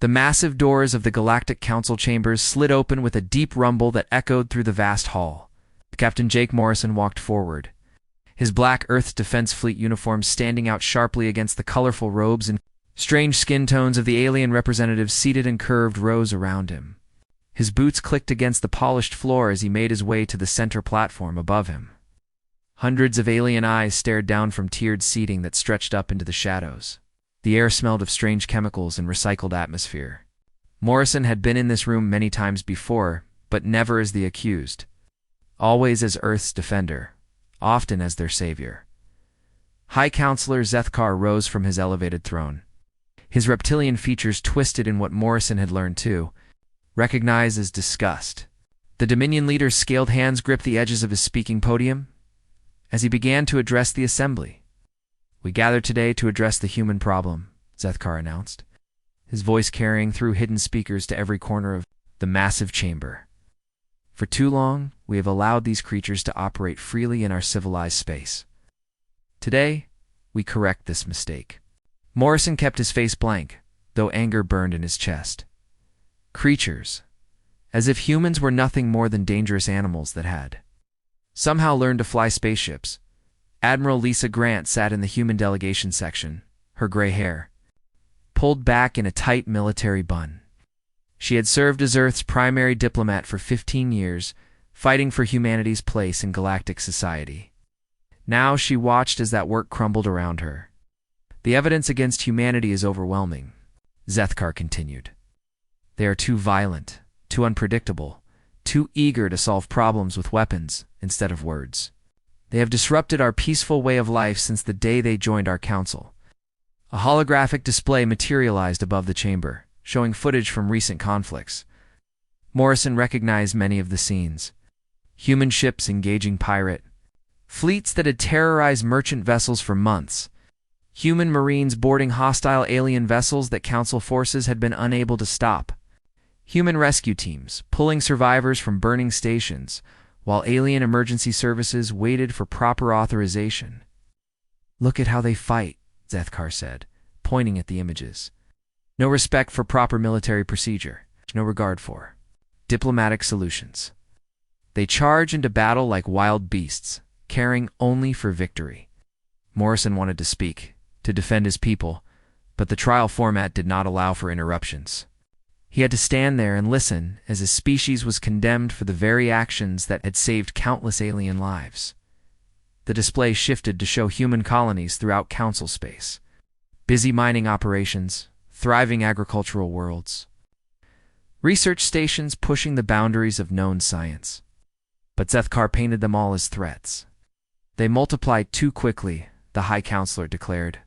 The massive doors of the Galactic Council chambers slid open with a deep rumble that echoed through the vast hall. Captain Jake Morrison walked forward, his black Earth's Defense Fleet uniform standing out sharply against the colorful robes and strange skin tones of the alien representatives seated in curved rows around him. His boots clicked against the polished floor as he made his way to the center platform above him. Hundreds of alien eyes stared down from tiered seating that stretched up into the shadows. The air smelled of strange chemicals and recycled atmosphere. Morrison had been in this room many times before, but never as the accused. Always as Earth's defender, often as their savior. High Counselor Zethkar rose from his elevated throne. His reptilian features twisted in what Morrison had learned too, recognized as disgust. The Dominion leader's scaled hands gripped the edges of his speaking podium as he began to address the assembly. "We gather today to address the human problem," Zethkar announced, his voice carrying through hidden speakers to every corner of the massive chamber. "For too long, we have allowed these creatures to operate freely in our civilized space. Today, we correct this mistake." Morrison kept his face blank, though anger burned in his chest. Creatures, as if humans were nothing more than dangerous animals that had somehow learned to fly spaceships. Admiral Lisa Grant sat in the human delegation section, her gray hair pulled back in a tight military bun. She had served as Earth's primary diplomat for 15 years, fighting for humanity's place in galactic society. Now she watched as that work crumbled around her. "The evidence against humanity is overwhelming," Zethkar continued. "They are too violent, too unpredictable, too eager to solve problems with weapons instead of words. They have disrupted our peaceful way of life since the day they joined our council." A holographic display materialized above the chamber, showing footage from recent conflicts. Morrison recognized many of the scenes. Human ships engaging pirate fleets that had terrorized merchant vessels for months. Human marines boarding hostile alien vessels that council forces had been unable to stop. Human rescue teams pulling survivors from burning stations, while alien emergency services waited for proper authorization. "Look at how they fight," Zethkar said, pointing at the images. "No respect for proper military procedure, no regard for diplomatic solutions. They charge into battle like wild beasts, caring only for victory." Morrison wanted to speak, to defend his people, but the trial format did not allow for interruptions. He had to stand there and listen as his species was condemned for the very actions that had saved countless alien lives. The display shifted to show human colonies throughout council space. Busy mining operations, thriving agricultural worlds. Research stations pushing the boundaries of known science. But Zethkar painted them all as threats. "They multiply too quickly," the High Counselor declared.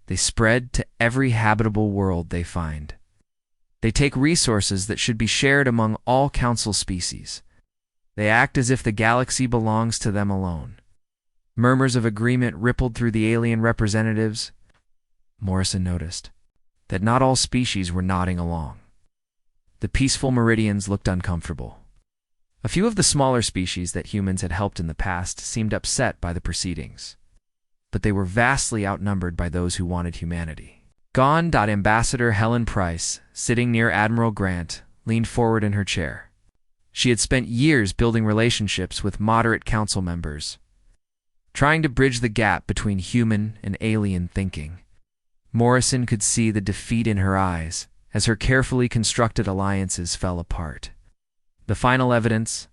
"They spread to every habitable world they find. They take resources that should be shared among all council species. They act as if the galaxy belongs to them alone." Murmurs of agreement rippled through the alien representatives. Morrison noticed that not all species were nodding along. The peaceful Meridians looked uncomfortable. A few of the smaller species that humans had helped in the past seemed upset by the proceedings, but they were vastly outnumbered by those who wanted humanity. Gone. Ambassador Helen Price, sitting near Admiral Grant, leaned forward in her chair. She had spent years building relationships with moderate council members, trying to bridge the gap between human and alien thinking. Morrison could see the defeat in her eyes as her carefully constructed alliances fell apart. "The final evidence,"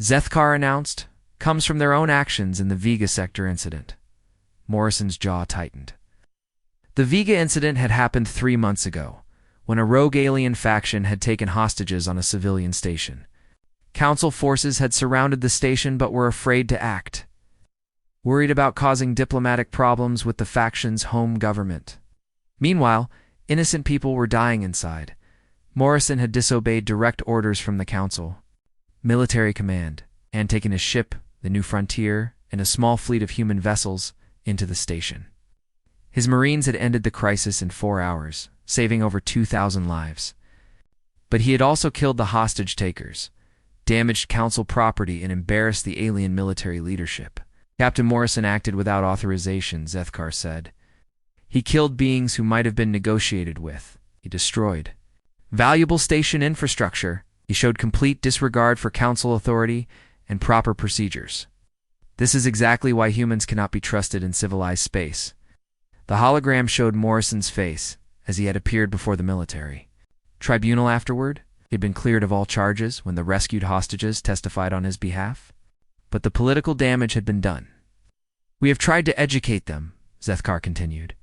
Zethkar announced, "comes from their own actions in the Vega sector incident." Morrison's jaw tightened. The Vega incident had happened 3 months ago, when a rogue alien faction had taken hostages on a civilian station. Council forces had surrounded the station but were afraid to act, worried about causing diplomatic problems with the faction's home government. Meanwhile, innocent people were dying inside. Morrison had disobeyed direct orders from the council, military command, and taken his ship, the New Frontier, and a small fleet of human vessels into the station. His Marines had ended the crisis in 4 hours, saving over 2,000 lives. But he had also killed the hostage takers, damaged council property, and embarrassed the alien military leadership. Captain Morrison acted without authorization, Zethkar said. He killed beings who might have been negotiated with. He destroyed Valuable station infrastructure. He showed complete disregard for council authority and proper procedures. This is exactly why humans cannot be trusted in civilized space. The hologram showed Morrison's face, as he had appeared before the military tribunal afterward. He had been cleared of all charges when the rescued hostages testified on his behalf. But the political damage had been done. We have tried to educate them, Zethkar continued.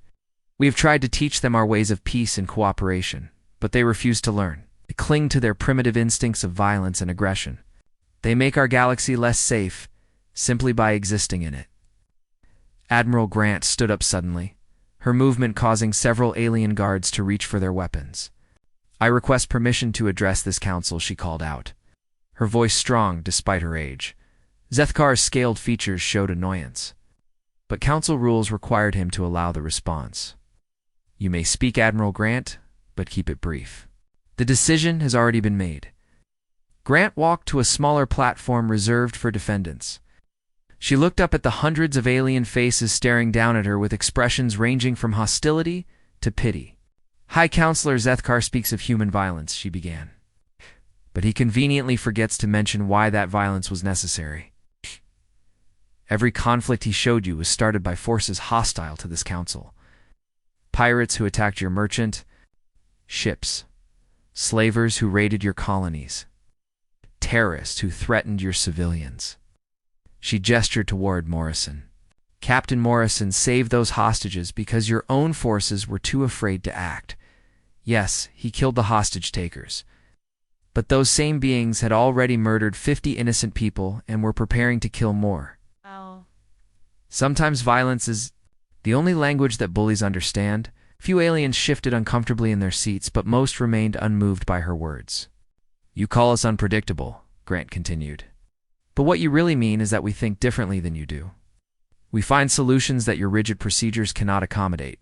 We have tried to teach them our ways of peace and cooperation, but they refuse to learn. They cling to their primitive instincts of violence and aggression. They make our galaxy less safe simply by existing in it. Admiral Grant stood up suddenly, her movement causing several alien guards to reach for their weapons. I request permission to address this council, she called out, her voice strong despite her age. Zethkar's scaled features showed annoyance, but council rules required him to allow the response. You may speak, Admiral Grant, but keep it brief. The decision has already been made. Grant walked to a smaller platform reserved for defendants. She looked up at the hundreds of alien faces staring down at her with expressions ranging from hostility to pity. High Counselor Zethkar speaks of human violence, she began. But he conveniently forgets to mention why that violence was necessary. Every conflict he showed you was started by forces hostile to this council. Pirates who attacked your merchant ships, slavers who raided your colonies, terrorists who threatened your civilians. She gestured toward Morrison. Captain Morrison saved those hostages because your own forces were too afraid to act. Yes, he killed the hostage-takers. But those same beings had already murdered 50 innocent people and were preparing to kill more. Oh. Sometimes violence is the only language that bullies understand. Few aliens shifted uncomfortably in their seats, but most remained unmoved by her words. You call us unpredictable, Grant continued. But what you really mean is that we think differently than you do. We find solutions that your rigid procedures cannot accommodate.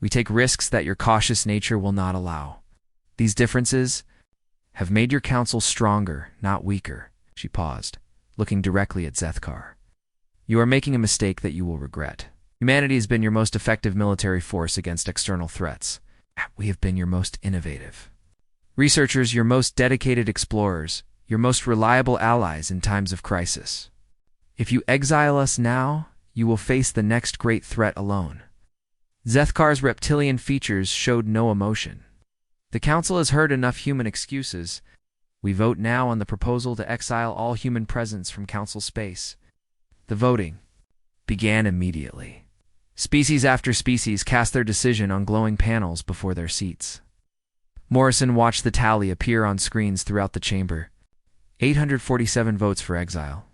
We take risks that your cautious nature will not allow. These differences have made your council stronger, not weaker. She paused, looking directly at Zethkar. You are making a mistake that you will regret. Humanity has been your most effective military force against external threats. We have been your most innovative. Researchers, your most dedicated explorers, your most reliable allies in times of crisis. If you exile us now, you will face the next great threat alone. Zethkar's reptilian features showed no emotion. The council has heard enough human excuses. We vote now on the proposal to exile all human presence from council space. The voting began immediately. Species after species cast their decision on glowing panels before their seats. Morrison watched the tally appear on screens throughout the chamber. 847 votes for exile,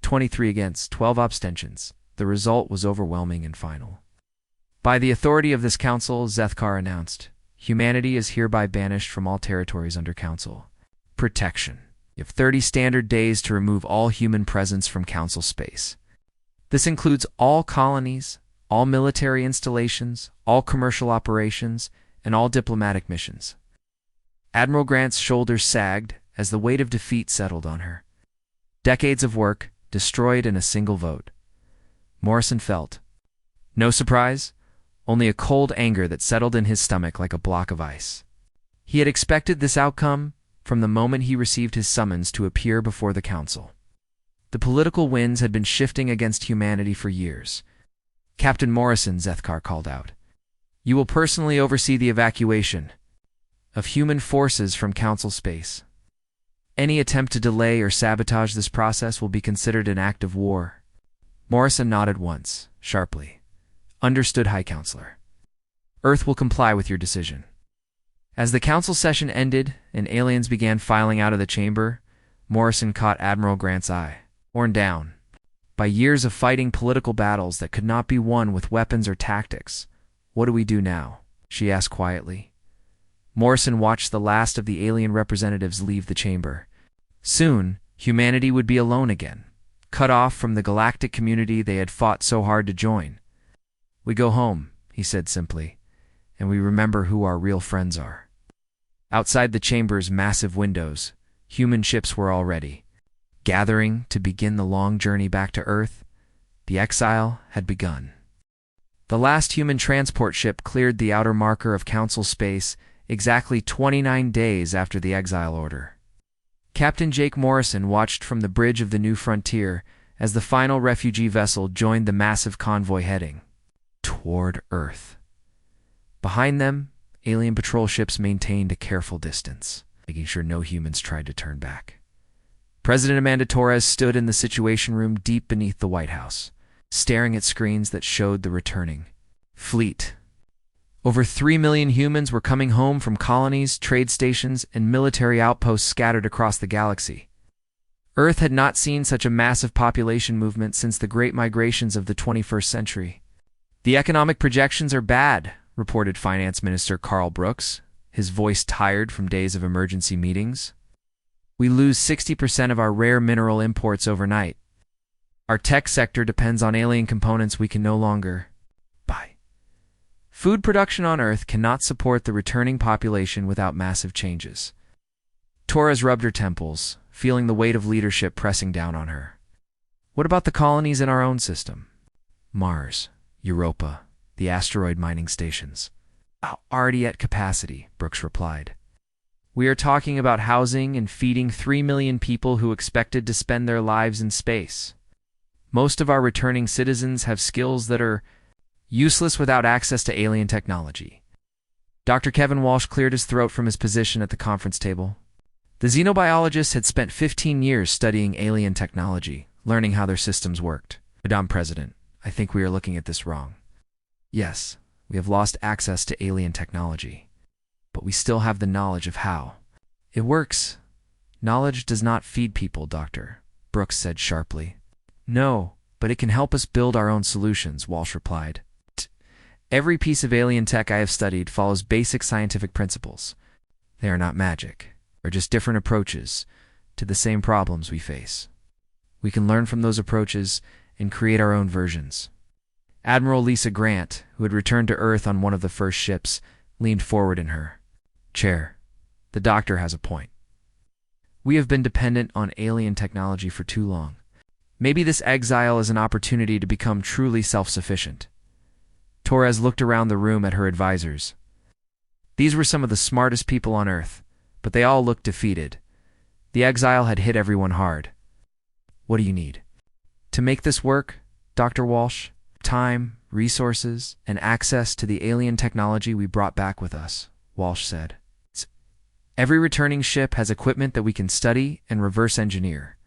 23 against, 12 abstentions. The result was overwhelming and final. By the authority of this council, Zethkar announced, humanity is hereby banished from all territories under council. Protection. You have 30 standard days to remove all human presence from council space. This includes all colonies, all military installations, all commercial operations, and all diplomatic missions. Admiral Grant's shoulders sagged as the weight of defeat settled on her. Decades of work destroyed in a single vote. Morrison felt no surprise, only a cold anger that settled in his stomach like a block of ice. He had expected this outcome from the moment he received his summons to appear before the council. The political winds had been shifting against humanity for years. Captain Morrison, Zethkar called out, you will personally oversee the evacuation of human forces from council space. Any attempt to delay or sabotage this process will be considered an act of war. Morrison nodded once, sharply. Understood, High Counselor. Earth will comply with your decision. As the council session ended and aliens began filing out of the chamber, Morrison caught Admiral Grant's eye, worn down by years of fighting political battles that could not be won with weapons or tactics. What do we do now? She asked quietly. Morrison watched the last of the alien representatives leave the chamber. Soon, humanity would be alone again, cut off from the galactic community they had fought so hard to join. We go home, he said simply, and we remember who our real friends are. Outside the chamber's massive windows, human ships were already gathering to begin the long journey back to Earth. The exile had begun. The last human transport ship cleared the outer marker of council space, exactly 29 days after the exile order. Captain Jake Morrison watched from the bridge of the New Frontier as the final refugee vessel joined the massive convoy heading toward Earth. Behind them, alien patrol ships maintained a careful distance, making sure no humans tried to turn back. President Amanda Torres stood in the Situation Room deep beneath the White House, staring at screens that showed the returning fleet. Over 3 million humans were coming home from colonies, trade stations, and military outposts scattered across the galaxy. Earth had not seen such a massive population movement since the great migrations of the 21st century. "The economic projections are bad," reported Finance Minister Carl Brooks, his voice tired from days of emergency meetings. "We lose 60% of our rare mineral imports overnight. Our tech sector depends on alien components we can no longer buy. Food production on Earth cannot support the returning population without massive changes." Torres rubbed her temples, feeling the weight of leadership pressing down on her. "What about the colonies in our own system? Mars, Europa, the asteroid mining stations." "Already at capacity," Brooks replied. "We are talking about housing and feeding 3 million people who expected to spend their lives in space. Most of our returning citizens have skills that are useless without access to alien technology." Dr. Kevin Walsh cleared his throat from his position at the conference table. The xenobiologist had spent 15 years studying alien technology, learning how their systems worked. "Madame President, I think we are looking at this wrong. Yes, we have lost access to alien technology, but we still have the knowledge of how it works." "Knowledge does not feed people, Doctor," Brooks said sharply. "No, but it can help us build our own solutions," Walsh replied. "Every piece of alien tech I have studied follows basic scientific principles. They are not magic, or just different approaches to the same problems we face. We can learn from those approaches and create our own versions." Admiral Lisa Grant, who had returned to Earth on one of the first ships, leaned forward in her chair. "The doctor has a point. We have been dependent on alien technology for too long. Maybe this exile is an opportunity to become truly self-sufficient." Torres looked around the room at her advisors. These were some of the smartest people on Earth, but they all looked defeated. The exile had hit everyone hard. "What do you need to make this work, Dr. Walsh?" "Time, resources, and access to the alien technology we brought back with us," Walsh said. "Every returning ship has equipment that we can study and reverse engineer.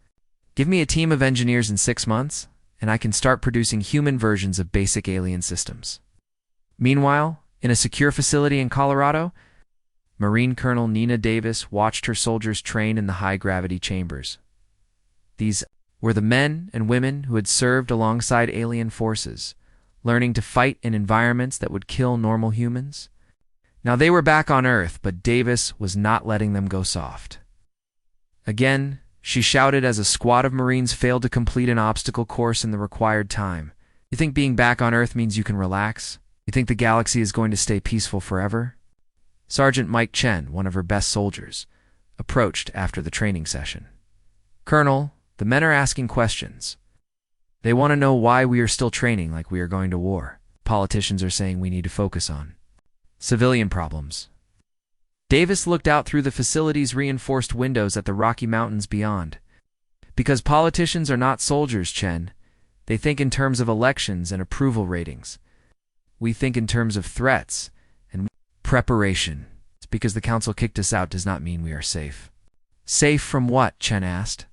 Give me a team of engineers in 6 months, and I can start producing human versions of basic alien systems." Meanwhile, in a secure facility in Colorado, Marine Colonel Nina Davis watched her soldiers train in the high-gravity chambers. These were the men and women who had served alongside alien forces, learning to fight in environments that would kill normal humans. Now they were back on Earth, but Davis was not letting them go soft. Again, she shouted as a squad of Marines failed to complete an obstacle course in the required time. "You think being back on Earth means you can relax? You think the galaxy is going to stay peaceful forever?" Sergeant Mike Chen, one of her best soldiers, approached after the training session. "Colonel, the men are asking questions. They want to know why we are still training like we are going to war. Politicians are saying we need to focus on civilian problems." Davis looked out through the facility's reinforced windows at the Rocky Mountains beyond. "Because politicians are not soldiers, Chen. They think in terms of elections and approval ratings. We think in terms of threats and preparation. Because the council kicked us out does not mean we are safe." "Safe from what?" Chen asked.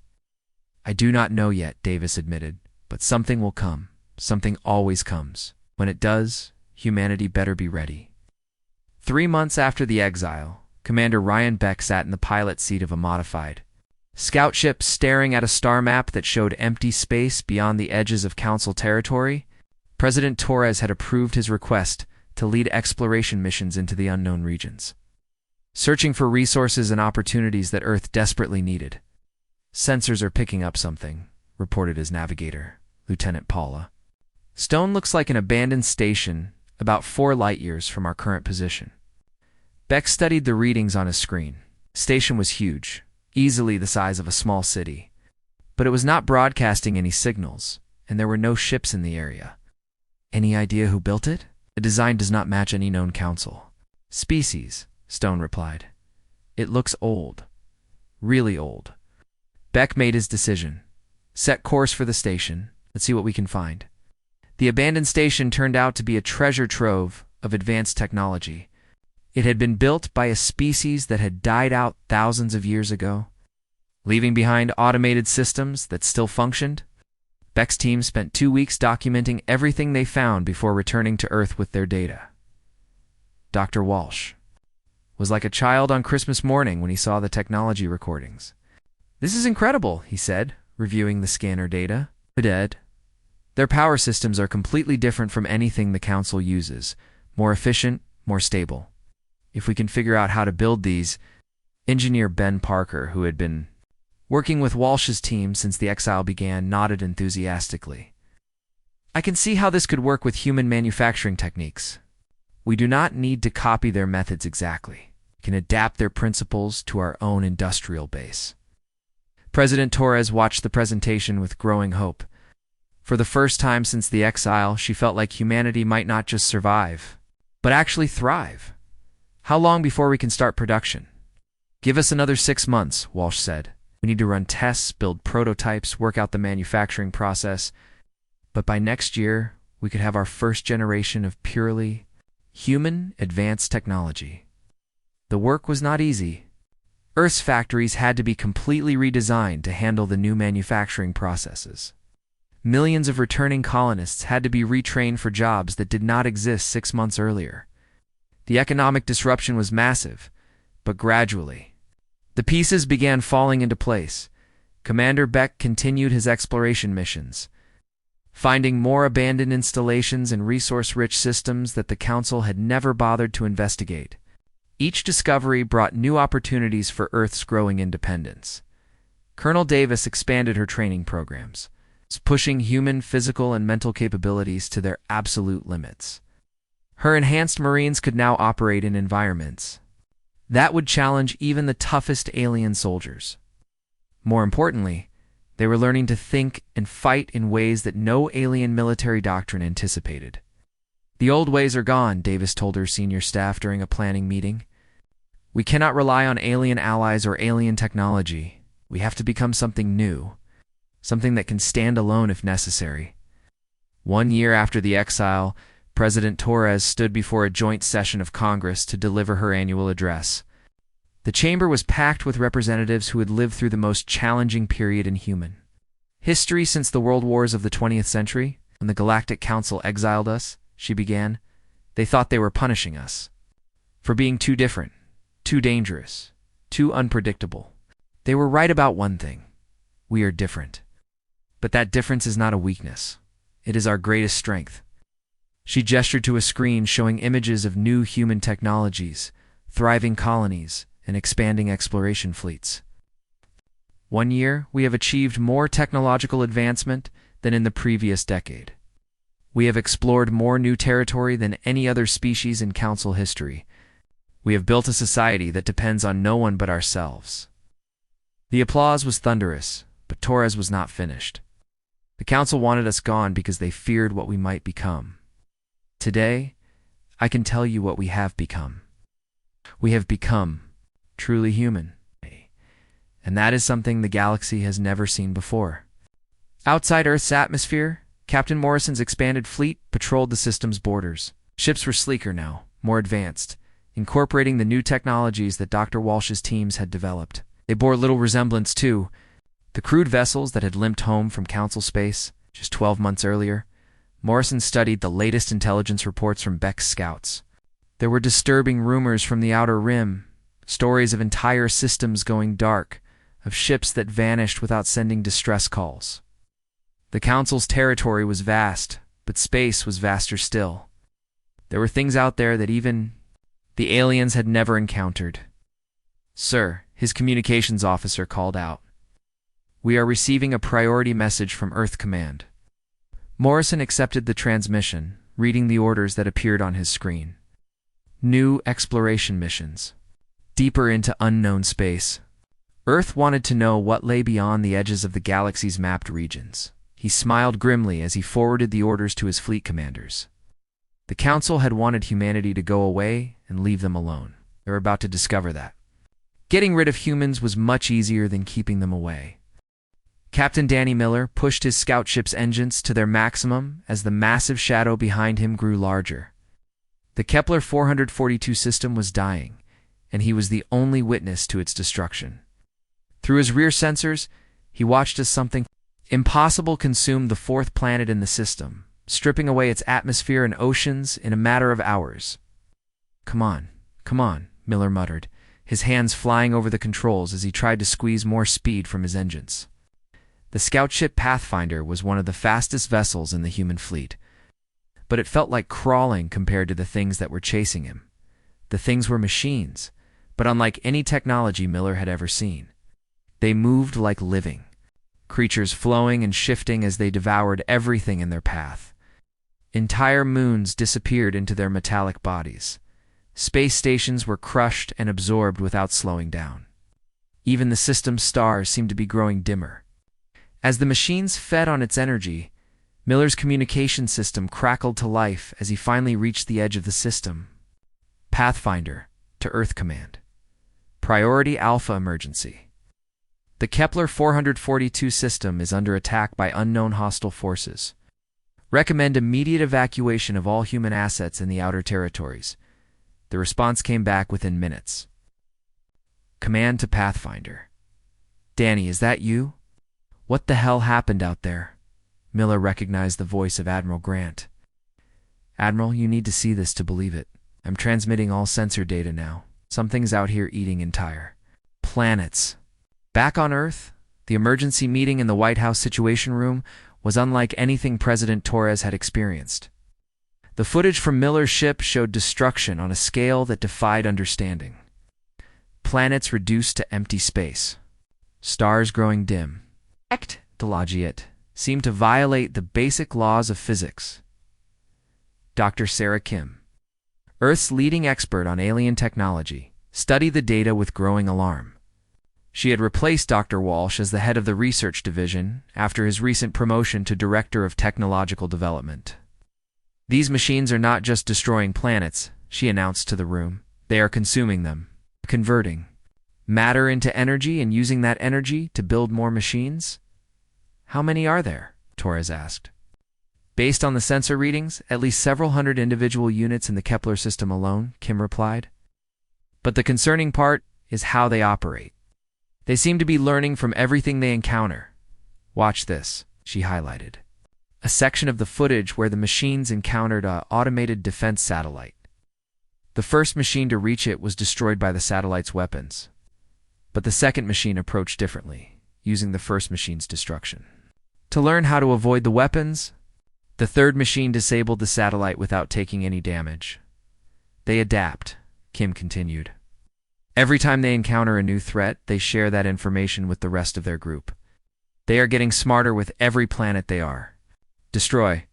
"I do not know yet," Davis admitted, "but something will come. Something always comes. When it does, humanity better be ready." 3 months after the exile, Commander Ryan Beck sat in the pilot seat of a modified scout ship staring at a star map that showed empty space beyond the edges of council territory. President Torres had approved his request to lead exploration missions into the unknown regions, searching for resources and opportunities that Earth desperately needed. "Sensors are picking up something," reported his navigator, Lieutenant Paula. "Stone looks like an abandoned station about 4 light-years from our current position." Beck studied the readings on his screen. The station was huge, easily the size of a small city, but it was not broadcasting any signals, and there were no ships in the area. "Any idea who built it?" "The design does not match any known council species, Stone replied. It looks old. Really old. Beck made his decision. Set course for the station. Let's see what we can find. The abandoned station turned out to be a treasure trove of advanced technology. It had been built by a species that had died out thousands of years ago, leaving behind automated systems that still functioned. Beck's team spent 2 weeks documenting everything they found before returning to Earth with their data. Dr. Walsh was like a child on Christmas morning when he saw the technology recordings. This is incredible, he said, reviewing the scanner data. Dead. Their power systems are completely different from anything the Council uses. More efficient, more stable. If we can figure out how to build these, Engineer Ben Parker, who had been working with Walsh's team since the Exile began, nodded enthusiastically. I can see how this could work with human manufacturing techniques. We do not need to copy their methods exactly. We can adapt their principles to our own industrial base. President Torres watched the presentation with growing hope. For the first time since the Exile, she felt like humanity might not just survive, but actually thrive. How long before we can start production? Give us another 6 months, Walsh said. We need to run tests, build prototypes, work out the manufacturing process. But by next year, we could have our first generation of purely human advanced technology. The work was not easy. Earth's factories had to be completely redesigned to handle the new manufacturing processes. Millions of returning colonists had to be retrained for jobs that did not exist 6 months earlier. The economic disruption was massive, but gradually, the pieces began falling into place. Commander Beck continued his exploration missions, finding more abandoned installations and resource-rich systems that the Council had never bothered to investigate. Each discovery brought new opportunities for Earth's growing independence. Colonel Davis expanded her training programs, pushing human physical and mental capabilities to their absolute limits. Her enhanced Marines could now operate in environments that would challenge even the toughest alien soldiers. More importantly, they were learning to think and fight in ways that no alien military doctrine anticipated. The old ways are gone, Davis told her senior staff during a planning meeting. We cannot rely on alien allies or alien technology. We have to become something new, something that can stand alone if necessary. 1 year after the Exile, President Torres stood before a joint session of Congress to deliver her annual address. The chamber was packed with representatives who had lived through the most challenging period in human history since the world wars of the 20th century. When the Galactic Council exiled us, she began, they thought they were punishing us for being too different, too dangerous, too unpredictable. They were right about one thing. We are different. But that difference is not a weakness. It is our greatest strength. She gestured to a screen showing images of new human technologies, thriving colonies, and expanding exploration fleets. 1 year, we have achieved more technological advancement than in the previous decade. We have explored more new territory than any other species in Council history. We have built a society that depends on no one but ourselves. The applause was thunderous, but Torres was not finished. The Council wanted us gone because they feared what we might become. Today, I can tell you what we have become. We have become truly human. And that is something the galaxy has never seen before. Outside Earth's atmosphere, Captain Morrison's expanded fleet patrolled the system's borders. Ships were sleeker now, more advanced, incorporating the new technologies that Dr. Walsh's teams had developed. They bore little resemblance to the crude vessels that had limped home from Council space just 12 months earlier. Morrison studied the latest intelligence reports from Beck's scouts. There were disturbing rumors from the Outer Rim, stories of entire systems going dark, of ships that vanished without sending distress calls. The Council's territory was vast, but space was vaster still. There were things out there that even the aliens had never encountered. Sir, his communications officer called out. We are receiving a priority message from Earth Command. Morrison accepted the transmission, reading the orders that appeared on his screen. New exploration missions. Deeper into unknown space. Earth wanted to know what lay beyond the edges of the galaxy's mapped regions. He smiled grimly as he forwarded the orders to his fleet commanders. The Council had wanted humanity to go away and leave them alone. They're about to discover that. Getting rid of humans was much easier than keeping them away. Captain Danny Miller pushed his scout ship's engines to their maximum as the massive shadow behind him grew larger. The Kepler 442 system was dying, and he was the only witness to its destruction. Through his rear sensors, he watched as something impossible consumed the fourth planet in the system, stripping away its atmosphere and oceans in a matter of hours. Come on, Miller muttered, his hands flying over the controls as he tried to squeeze more speed from his engines. The scout ship Pathfinder was one of the fastest vessels in the human fleet, but it felt like crawling compared to the things that were chasing him. The things were machines, but unlike any technology Miller had ever seen. They moved like living, creatures flowing and shifting as they devoured everything in their path. Entire moons disappeared into their metallic bodies. Space stations were crushed and absorbed without slowing down. Even the system's stars seemed to be growing dimmer. As the machines fed on its energy, Miller's communication system crackled to life as he finally reached the edge of the system. Pathfinder, to Earth Command. Priority Alpha Emergency. The Kepler 442 system is under attack by unknown hostile forces. Recommend immediate evacuation of all human assets in the outer territories. The response came back within minutes. Command to Pathfinder. Danny, is that you? What the hell happened out there? Miller recognized the voice of Admiral Grant. Admiral, you need to see this to believe it. I'm transmitting all sensor data now. Something's out here eating entire planets. Back on Earth, the emergency meeting in the White House Situation Room was unlike anything President Torres had experienced. The footage from Miller's ship showed destruction on a scale that defied understanding. Planets reduced to empty space. Stars growing dim. Technology seemed to violate the basic laws of physics. Dr. Sarah Kim, Earth's leading expert on alien technology, studied the data with growing alarm. She had replaced Dr. Walsh as the head of the research division after his recent promotion to Director of Technological Development. These machines are not just destroying planets, she announced to the room. They are consuming them, converting matter into energy and using that energy to build more machines. How many are there? Torres asked. Based on the sensor readings, at least several hundred individual units in the Kepler system alone, Kim replied. But the concerning part is how they operate. They seem to be learning from everything they encounter. Watch this, she highlighted. A section of the footage where the machines encountered an automated defense satellite. The first machine to reach it was destroyed by the satellite's weapons. But the second machine approached differently, using the first machine's destruction. To learn how to avoid the weapons, the third machine disabled the satellite without taking any damage. They adapt, Kim continued. Every time they encounter a new threat, they share that information with the rest of their group. They are getting smarter with every planet they are. Destroy.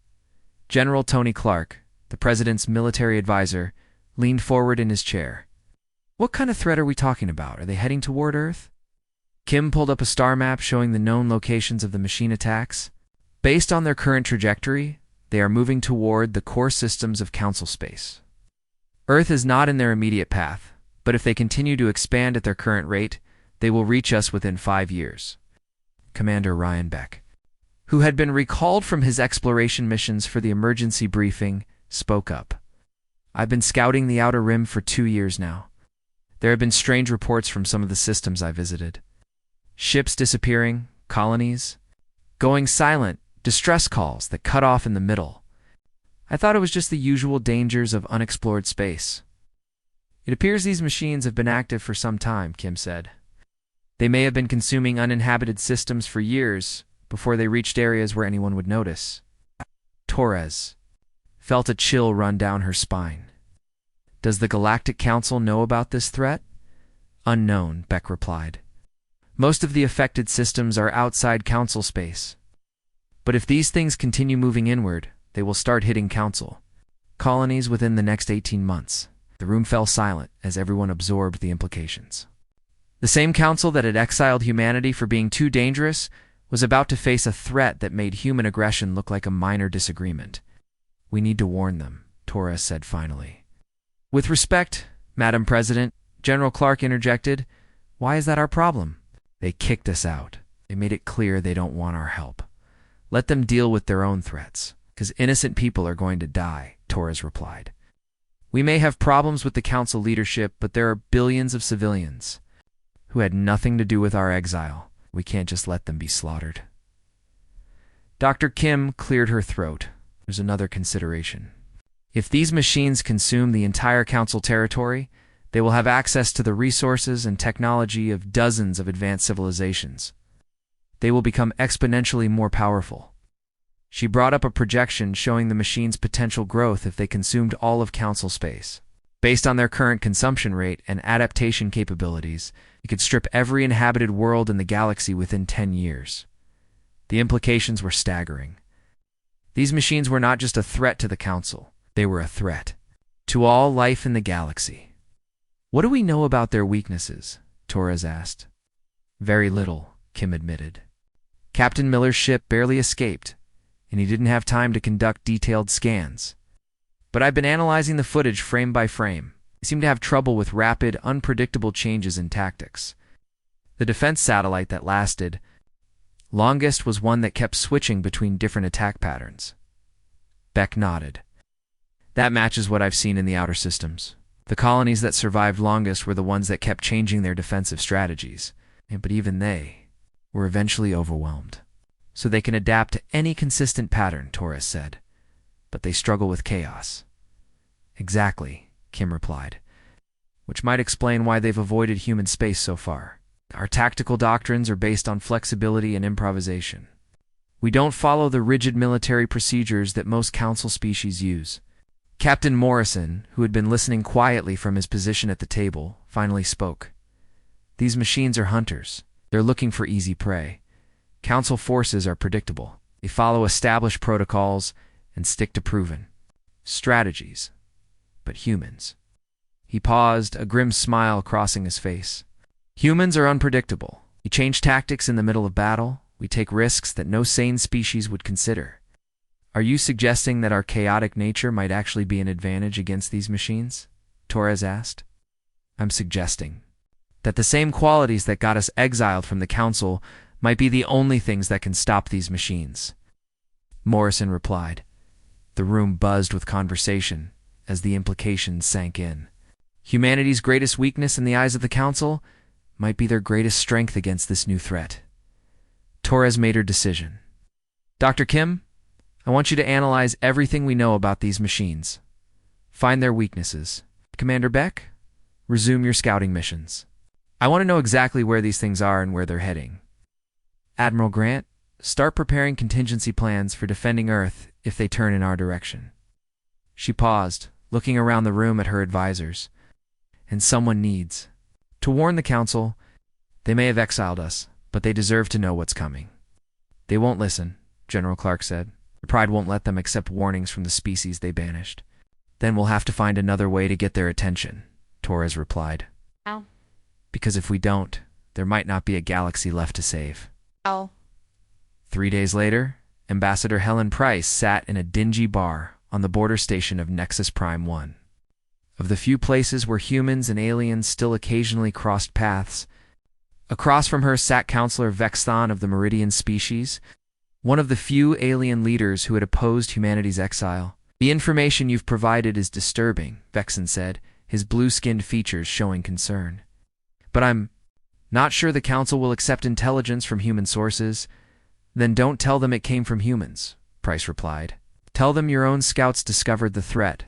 General Tony Clark, the president's military advisor, leaned forward in his chair. What kind of threat are we talking about? Are they heading toward Earth? Kim pulled up a star map showing the known locations of the machine attacks. Based on their current trajectory, they are moving toward the core systems of Council space. Earth is not in their immediate path, but if they continue to expand at their current rate, they will reach us within 5 years. Commander Ryan Beck, who had been recalled from his exploration missions for the emergency briefing, spoke up. I've been scouting the Outer Rim for 2 years now. There have been strange reports from some of the systems I visited. Ships disappearing, colonies going silent, distress calls that cut off in the middle. I thought it was just the usual dangers of unexplored space. It appears these machines have been active for some time, Kim said. They may have been consuming uninhabited systems for years before they reached areas where anyone would notice. Torres felt a chill run down her spine. Does the Galactic Council know about this threat? Unknown, Beck replied. Most of the affected systems are outside Council space. But if these things continue moving inward, they will start hitting Council colonies within the next 18 months. The room fell silent as everyone absorbed the implications. The same council that had exiled humanity for being too dangerous was about to face a threat that made human aggression look like a minor disagreement. We need to warn them, Torres said finally. With respect, Madam President, General Clark interjected. Why is that our problem? They kicked us out. They made it clear they don't want our help. Let them deal with their own threats, because innocent people are going to die, Torres replied. We may have problems with the council leadership, but there are billions of civilians who had nothing to do with our exile. We can't just let them be slaughtered. Dr. Kim cleared her throat. There's another consideration. If these machines consume the entire council territory, they will have access to the resources and technology of dozens of advanced civilizations. They will become exponentially more powerful. She brought up a projection showing the machines' potential growth if they consumed all of council space. Based on their current consumption rate and adaptation capabilities, it could strip every inhabited world in the galaxy within 10 years. The implications were staggering. These machines were not just a threat to the council, they were a threat to all life in the galaxy. What do we know about their weaknesses? Torres asked. Very little, Kim admitted. Captain Miller's ship barely escaped, and he didn't have time to conduct detailed scans. But I've been analyzing the footage frame by frame. They seem to have trouble with rapid, unpredictable changes in tactics. The defense satellite that lasted longest was one that kept switching between different attack patterns. Beck nodded. That matches what I've seen in the outer systems. The colonies that survived longest were the ones that kept changing their defensive strategies. But even they were eventually overwhelmed. So they can adapt to any consistent pattern, Torres said. But they struggle with chaos. Exactly, Kim replied. Which might explain why they've avoided human space so far. Our tactical doctrines are based on flexibility and improvisation. We don't follow the rigid military procedures that most council species use. Captain Morrison, who had been listening quietly from his position at the table, finally spoke. These machines are hunters. They're looking for easy prey. Council forces are predictable. They follow established protocols and stick to proven strategies. But humans. He paused, a grim smile crossing his face. Humans are unpredictable. We change tactics in the middle of battle. We take risks that no sane species would consider. Are you suggesting that our chaotic nature might actually be an advantage against these machines? Torres asked. I'm suggesting that the same qualities that got us exiled from the council might be the only things that can stop these machines. Morrison replied. The room buzzed with conversation as the implications sank in. Humanity's greatest weakness in the eyes of the council might be their greatest strength against this new threat. Torres made her decision. Dr. Kim, I want you to analyze everything we know about these machines. Find their weaknesses. Commander Beck, resume your scouting missions. I want to know exactly where these things are and where they're heading. Admiral Grant, start preparing contingency plans for defending Earth if they turn in our direction. She paused, looking around the room at her advisors. And someone needs to warn the council. They may have exiled us, but they deserve to know what's coming. They won't listen, General Clark said. Their pride won't let them accept warnings from the species they banished. Then we'll have to find another way to get their attention, Torres replied. How? Because if we don't, there might not be a galaxy left to save. Oh. 3 days later, Ambassador Helen Price sat in a dingy bar on the border station of Nexus Prime 1. Of the few places where humans and aliens still occasionally crossed paths, across from her sat Counselor Vexthon of the Meridian species, one of the few alien leaders who had opposed humanity's exile. The information you've provided is disturbing, Vexthon said, his blue-skinned features showing concern. But I'm not sure the Council will accept intelligence from human sources. Then don't tell them it came from humans, Price replied. Tell them your own scouts discovered the threat.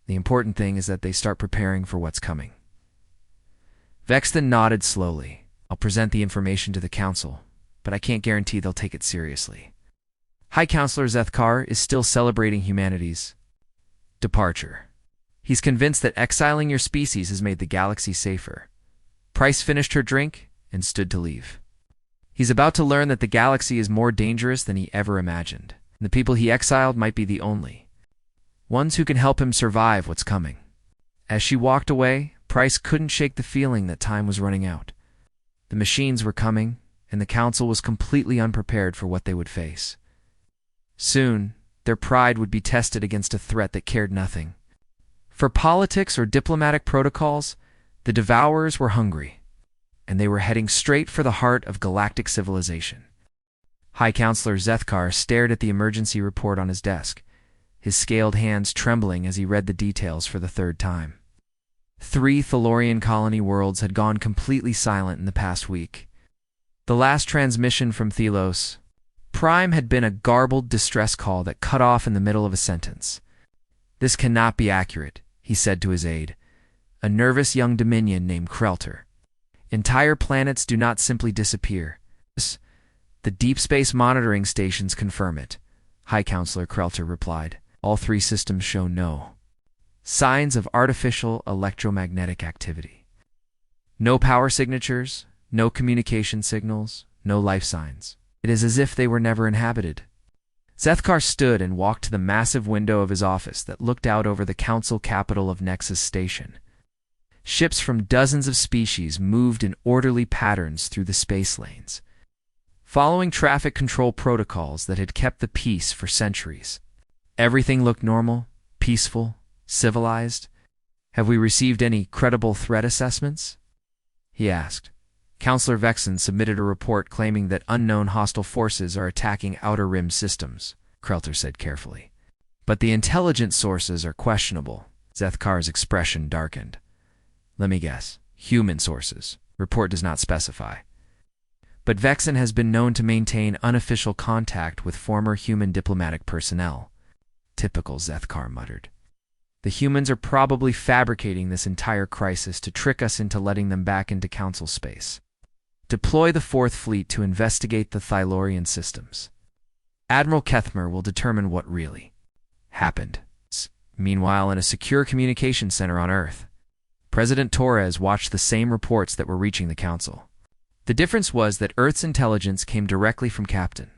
The important thing is that they start preparing for what's coming. Vexthon nodded slowly. I'll present the information to the Council, but I can't guarantee they'll take it seriously. High Counselor Zethkar is still celebrating humanity's departure. He's convinced that exiling your species has made the galaxy safer. Price finished her drink and stood to leave. He's about to learn that the galaxy is more dangerous than he ever imagined. And the people he exiled might be the only ones who can help him survive what's coming. As she walked away, Price couldn't shake the feeling that time was running out. The machines were coming, and the Council was completely unprepared for what they would face. Soon, their pride would be tested against a threat that cared nothing for politics or diplomatic protocols. The Devourers were hungry, and they were heading straight for the heart of galactic civilization. High Counselor Zethkar stared at the emergency report on his desk, his scaled hands trembling as he read the details for the third time. 3 Thalorian colony worlds had gone completely silent in the past week. The last transmission from Thelos Prime had been a garbled distress call that cut off in the middle of a sentence. "This cannot be accurate," he said to his aide, a nervous young Dominion named Krelter. "Entire planets do not simply disappear. The deep space monitoring stations confirm it," High Counselor Krelter replied. "All 3 systems show no signs of artificial electromagnetic activity. No power signatures, no communication signals, no life signs. It is as if they were never inhabited." Zethkar stood and walked to the massive window of his office that looked out over the council capital of Nexus Station. Ships from dozens of species moved in orderly patterns through the space lanes, following traffic control protocols that had kept the peace for centuries. Everything looked normal, peaceful, civilized. "Have we received any credible threat assessments?" he asked. Counselor Vexen submitted a report claiming that unknown hostile forces are attacking Outer Rim systems, Krelter said carefully. "But the intelligence sources are questionable." Zethkar's expression darkened. "Let me guess. Human sources. Report does not specify. But Vexen has been known to maintain unofficial contact with former human diplomatic personnel." "Typical," Zethkar muttered. "The humans are probably fabricating this entire crisis to trick us into letting them back into Council space. Deploy the 4th Fleet to investigate the Thylorian systems. Admiral Kethmer will determine what really happened." Meanwhile, in a secure communication center on Earth, President Torres watched the same reports that were reaching the Council. The difference was that Earth's intelligence came directly from Captain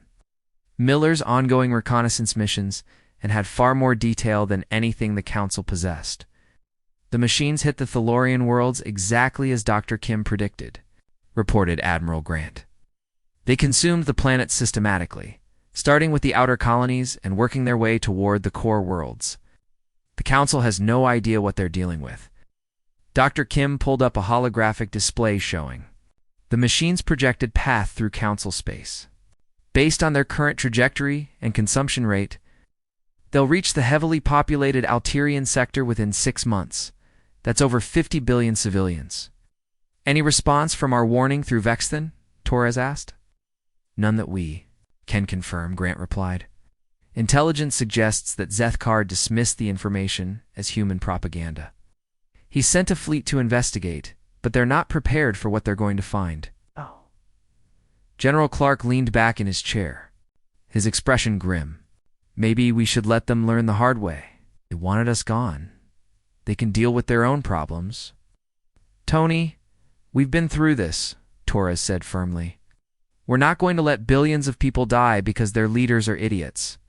Miller's ongoing reconnaissance missions and had far more detail than anything the Council possessed. "The machines hit the Thalorian worlds exactly as Dr. Kim predicted," reported Admiral Grant. "They consumed the planets systematically, starting with the outer colonies and working their way toward the core worlds. The Council has no idea what they're dealing with." Dr. Kim pulled up a holographic display showing the machine's projected path through Council space. Based on their current trajectory and consumption rate, they'll reach the heavily populated Alterian sector within 6 months. That's over 50 billion civilians. "Any response from our warning through Vexen?" Torres asked. "None that we can confirm," Grant replied. "Intelligence suggests that Zethkar dismissed the information as human propaganda. He sent a fleet to investigate, but they're not prepared for what they're going to find." "Oh." General Clark leaned back in his chair, his expression grim. "Maybe we should let them learn the hard way. They wanted us gone. They can deal with their own problems." "Tony, we've been through this," Torres said firmly. "We're not going to let billions of people die because their leaders are idiots."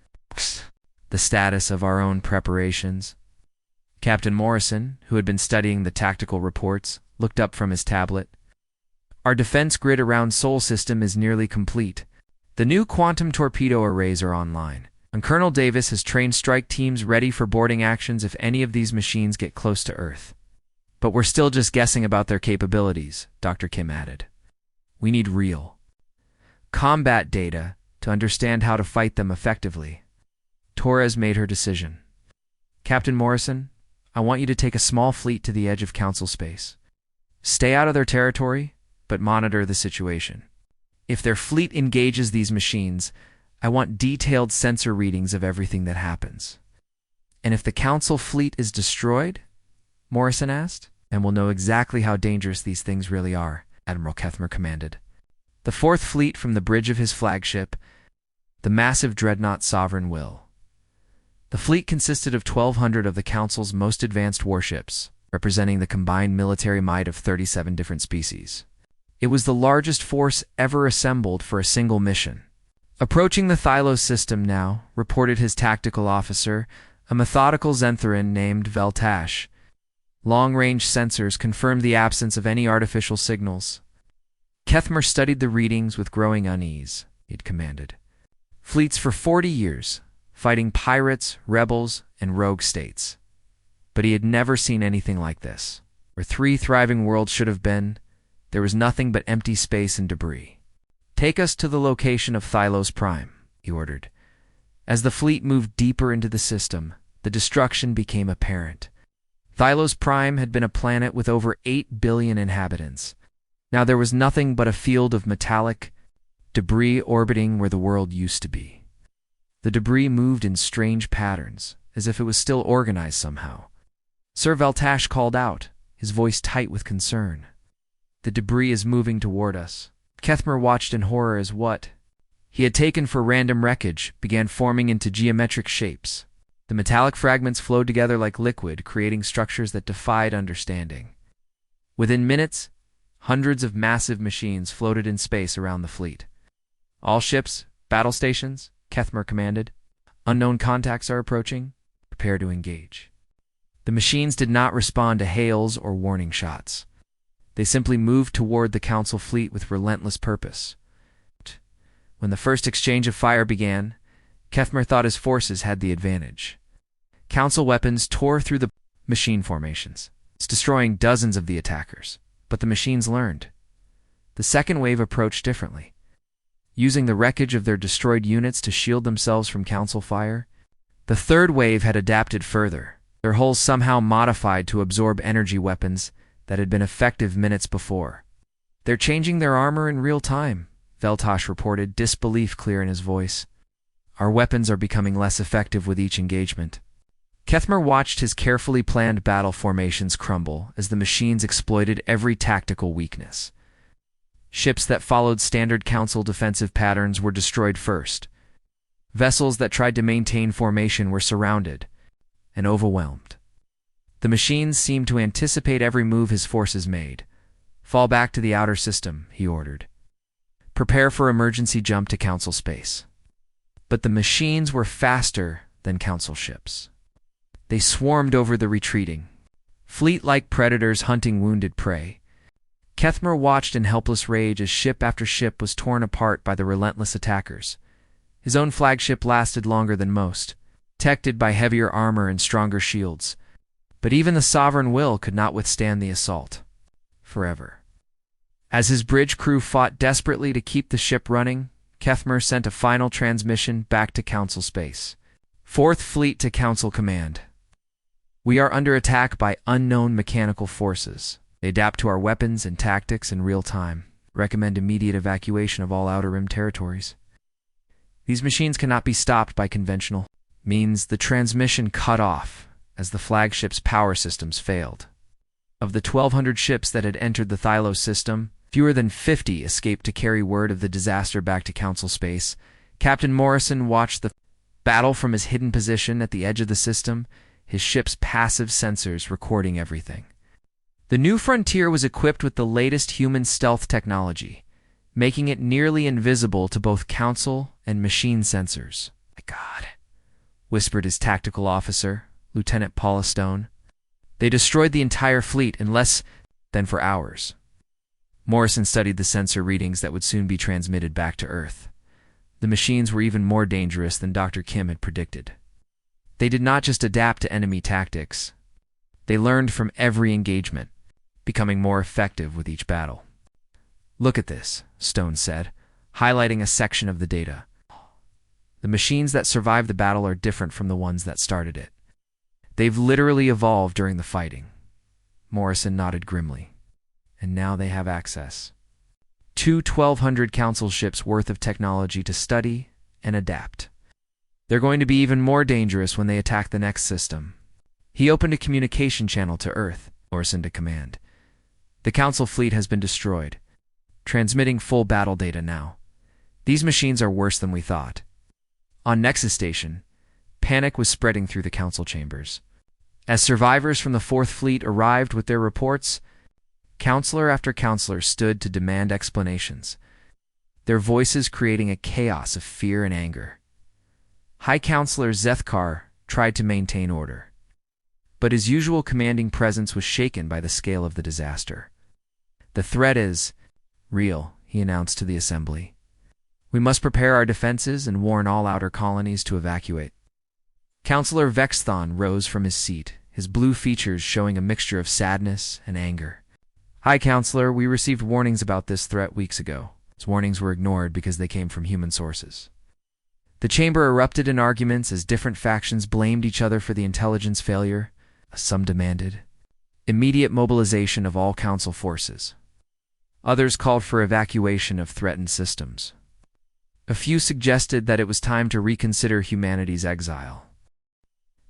"The status of our own preparations." Captain Morrison, who had been studying the tactical reports, looked up from his tablet. "Our defense grid around Sol System is nearly complete. The new quantum torpedo arrays are online, and Colonel Davis has trained strike teams ready for boarding actions if any of these machines get close to Earth. But we're still just guessing about their capabilities," Dr. Kim added. "We need real combat data to understand how to fight them effectively." Torres made her decision. "Captain Morrison, I want you to take a small fleet to the edge of Council space. Stay out of their territory, but monitor the situation. If their fleet engages these machines, I want detailed sensor readings of everything that happens." "And if the Council fleet is destroyed?" Morrison asked. "And we'll know exactly how dangerous these things really are," Admiral Kethmer commanded. The 4th Fleet from the bridge of his flagship, the massive dreadnought Sovereign Will. The fleet consisted of 1,200 of the Council's most advanced warships, representing the combined military might of 37 different species. It was the largest force ever assembled for a single mission. "Approaching the Thylos system now," reported his tactical officer, a methodical Zentharan named Veltash. Long-range sensors confirmed the absence of any artificial signals. Kethmer studied the readings with growing unease. He'd commanded fleets for 40 years, fighting pirates, rebels, and rogue states. But he had never seen anything like this. Where 3 thriving worlds should have been, there was nothing but empty space and debris. "Take us to the location of Thylos Prime," he ordered. As the fleet moved deeper into the system, the destruction became apparent. Thylos Prime had been a planet with over 8 billion inhabitants. Now there was nothing but a field of metallic debris orbiting where the world used to be. The debris moved in strange patterns, as if it was still organized somehow. Sir Veltash called out, his voice tight with concern. "The debris is moving toward us." Kethmer watched in horror as what he had taken for random wreckage began forming into geometric shapes. The metallic fragments flowed together like liquid, creating structures that defied understanding. Within minutes, hundreds of massive machines floated in space around the fleet. "All ships, battle stations," Kethmer commanded. "Unknown contacts are approaching. Prepare to engage." The machines did not respond to hails or warning shots. They simply moved toward the Council fleet with relentless purpose. When the first exchange of fire began, Kethmer thought his forces had the advantage. Council weapons tore through the machine formations, destroying dozens of the attackers. But the machines learned. The second wave approached differently. Using the wreckage of their destroyed units to shield themselves from Council fire, the third wave had adapted further, their hulls somehow modified to absorb energy weapons that had been effective minutes before. "They're changing their armor in real time," Veltash reported, disbelief clear in his voice. "Our weapons are becoming less effective with each engagement." Kethmer watched his carefully planned battle formations crumble as the machines exploited every tactical weakness. Ships that followed standard Council defensive patterns were destroyed first. Vessels that tried to maintain formation were surrounded and overwhelmed. The machines seemed to anticipate every move his forces made. "Fall back to the outer system," he ordered. "Prepare for emergency jump to Council space." But the machines were faster than Council ships. They swarmed over the retreating, fleet-like predators hunting wounded prey. Kethmer watched in helpless rage as ship after ship was torn apart by the relentless attackers. His own flagship lasted longer than most, protected by heavier armor and stronger shields. But even the Sovereign Will could not withstand the assault. Forever. As his bridge crew fought desperately to keep the ship running, Kethmer sent a final transmission back to Council space. "Fourth Fleet to Council Command. We are under attack by unknown mechanical forces. They adapt to our weapons and tactics in real time. Recommend immediate evacuation of all Outer Rim territories. These machines cannot be stopped by conventional means." The transmission cut off as the flagship's power systems failed. Of the 1,200 ships that had entered the Thylos system, fewer than 50 escaped to carry word of the disaster back to Council space. Captain Morrison watched the battle from his hidden position at the edge of the system, his ship's passive sensors recording everything. The new frontier was equipped with the latest human stealth technology, making it nearly invisible to both Council and machine sensors. "My God," whispered his tactical officer, Lieutenant Paula Stone. "They destroyed the entire fleet in less than 4 hours." Morrison studied the sensor readings that would soon be transmitted back to Earth. The machines were even more dangerous than Dr. Kim had predicted. They did not just adapt to enemy tactics. They learned from every engagement, becoming more effective with each battle. "Look at this," Stone said, highlighting a section of the data. "The machines that survived the battle are different from the ones that started it. They've literally evolved during the fighting." Morrison nodded grimly. "And now they have access. 1,200 Council ships worth of technology to study and adapt. They're going to be even more dangerous when they attack the next system." He opened a communication channel to Earth, Morrison to command. "The Council fleet has been destroyed. Transmitting full battle data now. These machines are worse than we thought." On Nexus Station, panic was spreading through the Council chambers. As survivors from the Fourth Fleet arrived with their reports, counselor after counselor stood to demand explanations, their voices creating a chaos of fear and anger. High Counselor Zethkar tried to maintain order, but his usual commanding presence was shaken by the scale of the disaster. "The threat is real," he announced to the assembly. "We must prepare our defenses and warn all outer colonies to evacuate." Counselor Vexthon rose from his seat, his blue features showing a mixture of sadness and anger. "Hi, Counselor. We received warnings about this threat weeks ago. These warnings were ignored because they came from human sources." The chamber erupted in arguments as different factions blamed each other for the intelligence failure. Some demanded immediate mobilization of all Council forces. Others called for evacuation of threatened systems. A few suggested that it was time to reconsider humanity's exile.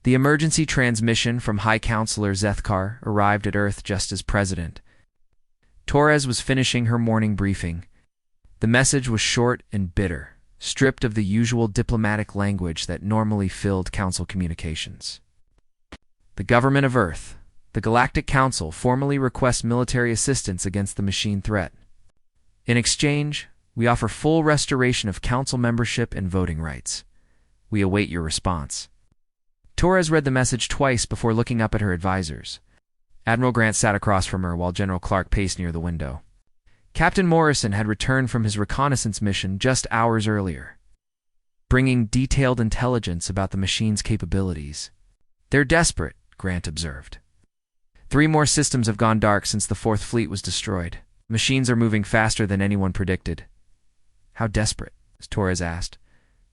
The emergency transmission from High Counselor Zethkar arrived at Earth just as President Torres was finishing her morning briefing. The message was short and bitter, stripped of the usual diplomatic language that normally filled Council communications. "The government of Earth, the Galactic Council, formally requests military assistance against the machine threat. In exchange, we offer full restoration of Council membership and voting rights. We await your response." Torres read the message twice before looking up at her advisors. Admiral Grant sat across from her while General Clark paced near the window. Captain Morrison had returned from his reconnaissance mission just hours earlier, bringing detailed intelligence about the machine's capabilities. "They're desperate," Grant observed. "3 more systems have gone dark since the 4th Fleet was destroyed. Machines are moving faster than anyone predicted." "How desperate?" Torres asked.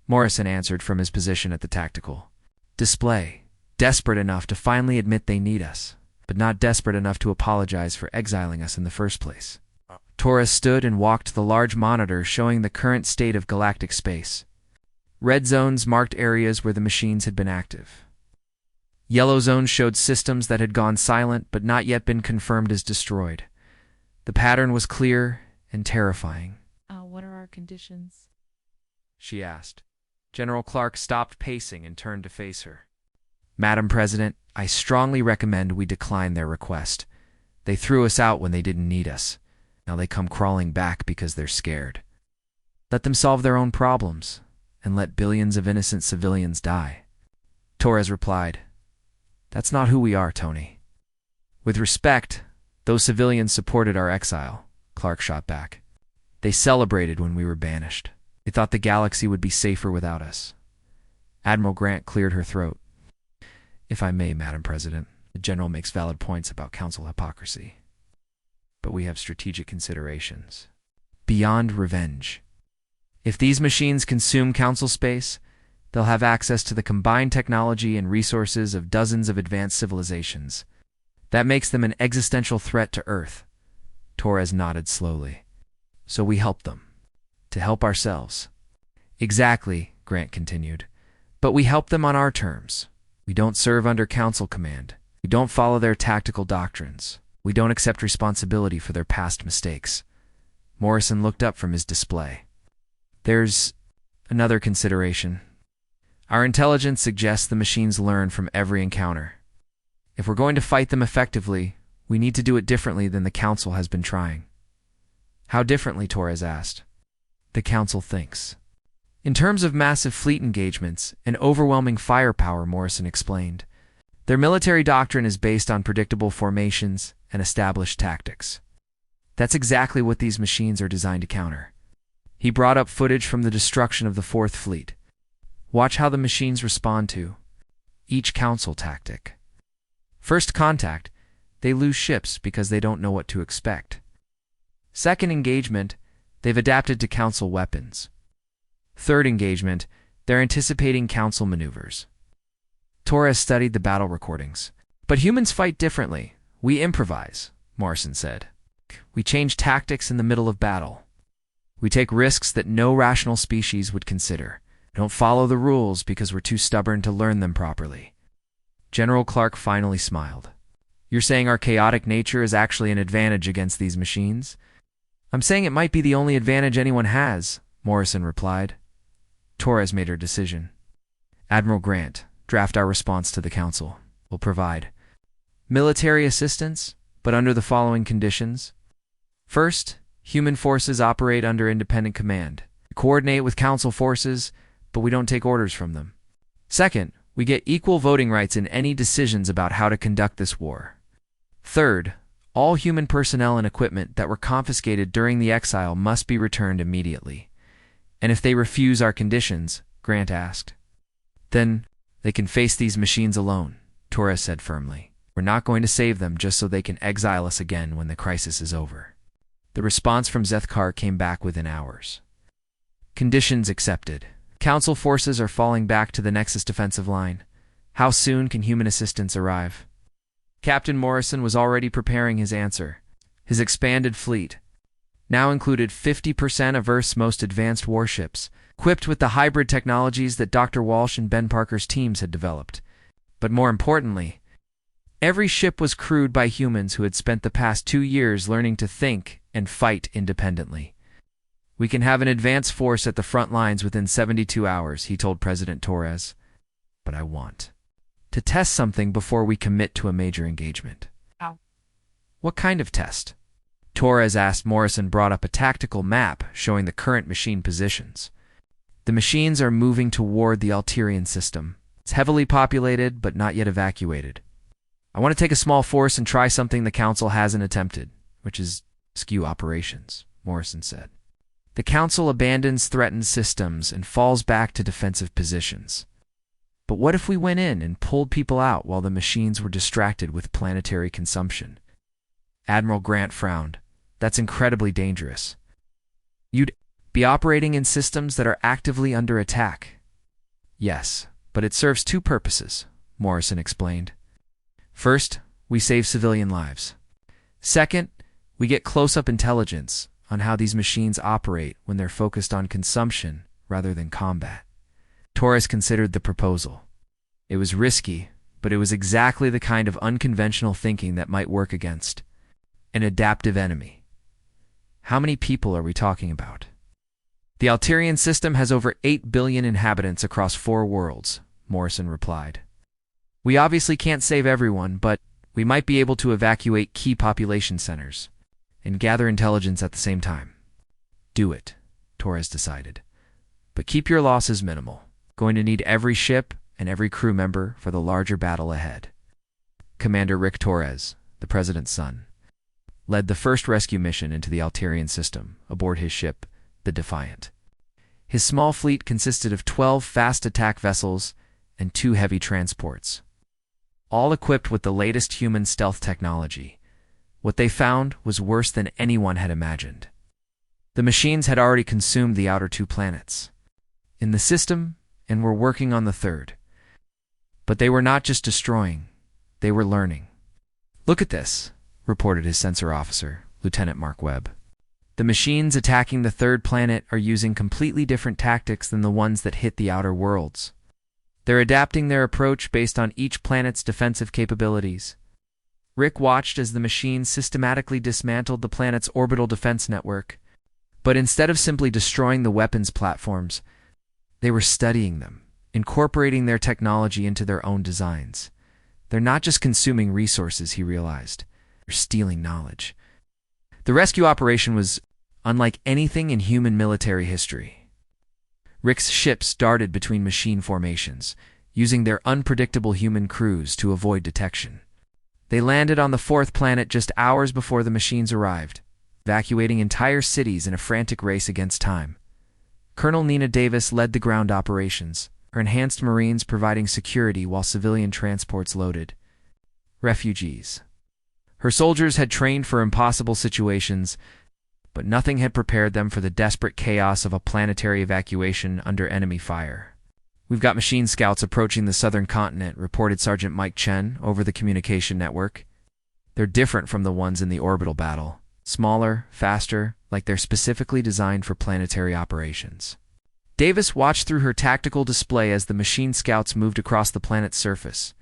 Morrison answered from his position at the tactical display. "Desperate enough to finally admit they need us, but not desperate enough to apologize for exiling us in the first place." Torres stood and walked to the large monitor showing the current state of galactic space. Red zones marked areas where the machines had been active. Yellow zones showed systems that had gone silent but not yet been confirmed as destroyed. The pattern was clear and terrifying. What are our conditions?" she asked. General Clark stopped pacing and turned to face her. "Madam President, I strongly recommend we decline their request. They threw us out when they didn't need us. Now they come crawling back because they're scared. Let them solve their own problems, and let billions of innocent civilians die." Torres replied, "That's not who we are, Tony." "With respect, those civilians supported our exile," Clark shot back. "They celebrated when we were banished. They thought the galaxy would be safer without us." Admiral Grant cleared her throat. "If I may, Madam President, the General makes valid points about Council hypocrisy. But we have strategic considerations. Beyond revenge. If these machines consume Council space, they'll have access to the combined technology and resources of dozens of advanced civilizations. That makes them an existential threat to Earth." Torres nodded slowly. "So we help them. To help ourselves." "Exactly," Grant continued. "But we help them on our terms. We don't serve under Council command. We don't follow their tactical doctrines. We don't accept responsibility for their past mistakes." Morrison looked up from his display. "There's another consideration. Our intelligence suggests the machines learn from every encounter. If we're going to fight them effectively, we need to do it differently than the Council has been trying." "How differently?" Torres asked. "The Council thinks. In terms of massive fleet engagements and overwhelming firepower," Morrison explained. "Their military doctrine is based on predictable formations and established tactics. That's exactly what these machines are designed to counter." He brought up footage from the destruction of the 4th Fleet. "Watch how the machines respond to each Council tactic. First contact, they lose ships because they don't know what to expect. Second engagement, they've adapted to Council weapons. Third engagement, they're anticipating Council maneuvers." Torres studied the battle recordings. "But humans fight differently. We improvise," Morrison said. "We change tactics in the middle of battle. We take risks that no rational species would consider. We don't follow the rules because we're too stubborn to learn them properly." General Clark finally smiled. "You're saying our chaotic nature is actually an advantage against these machines?" "I'm saying it might be the only advantage anyone has," Morrison replied. Torres made her decision. "Admiral Grant, draft our response to the Council. We'll provide military assistance, but under the following conditions. First, human forces operate under independent command. We coordinate with Council forces, but we don't take orders from them. Second, we get equal voting rights in any decisions about how to conduct this war. Third, all human personnel and equipment that were confiscated during the exile must be returned immediately. And if they refuse our conditions," Grant asked, "then they can face these machines alone. Torres said firmly. We're not going to save them just so they can exile us again when the crisis is over. The response from Zethkar came back within hours. Conditions accepted. Council forces are falling back to the Nexus defensive line. How soon can human assistance arrive? Captain Morrison was already preparing his answer. His expanded fleet now included 50% of Earth's most advanced warships, equipped with the hybrid technologies that Dr. Walsh and Ben Parker's teams had developed. But more importantly, every ship was crewed by humans who had spent the past 2 years learning to think and fight independently. We can have an advance force at the front lines within 72 hours, he told President Torres. But I want to test something before we commit to a major engagement. How? What kind of test? Torres asked. Morrison brought up a tactical map showing the current machine positions. The machines are moving toward the Alterian system. It's heavily populated, but not yet evacuated. I want to take a small force and try something the Council hasn't attempted, which is skew operations, Morrison said. The Council abandons threatened systems and falls back to defensive positions. But what if we went in and pulled people out while the machines were distracted with planetary consumption? Admiral Grant frowned. That's incredibly dangerous. You'd be operating in systems that are actively under attack. Yes, but it serves 2 purposes, Morrison explained. First, we save civilian lives. Second, we get close-up intelligence on how these machines operate when they're focused on consumption rather than combat. Torres considered the proposal. It was risky, but it was exactly the kind of unconventional thinking that might work against an adaptive enemy. How many people are we talking about? The Alterian system has over 8 billion inhabitants across 4 worlds, Morrison replied. We obviously can't save everyone, but we might be able to evacuate key population centers and gather intelligence at the same time. Do it, Torres decided. But keep your losses minimal. Going to need every ship and every crew member for the larger battle ahead. Commander Rick Torres, the president's son, led the first rescue mission into the Alterian system aboard his ship, the Defiant. His small fleet consisted of 12 fast attack vessels and 2 heavy transports, all equipped with the latest human stealth technology. What they found was worse than anyone had imagined. The machines had already consumed the outer 2 planets in the system and were working on the 3rd. But they were not just destroying, they were learning. Look at this, reported his sensor officer, Lieutenant Mark Webb. The machines attacking the 3rd planet are using completely different tactics than the ones that hit the outer worlds. They're adapting their approach based on each planet's defensive capabilities. Rick watched as the machines systematically dismantled the planet's orbital defense network. But instead of simply destroying the weapons platforms, they were studying them, incorporating their technology into their own designs. They're not just consuming resources, he realized. They're stealing knowledge. The rescue operation was unlike anything in human military history. Rick's ships darted between machine formations, using their unpredictable human crews to avoid detection. They landed on the 4th planet just hours before the machines arrived, evacuating entire cities in a frantic race against time. Colonel Nina Davis led the ground operations, her enhanced Marines providing security while civilian transports loaded refugees. Her soldiers had trained for impossible situations, but nothing had prepared them for the desperate chaos of a planetary evacuation under enemy fire. We've got machine scouts approaching the southern continent, reported Sergeant Mike Chen over the communication network. They're different from the ones in the orbital battle. Smaller, faster, like they're specifically designed for planetary operations. Davis watched through her tactical display as the machine scouts moved across the planet's surface.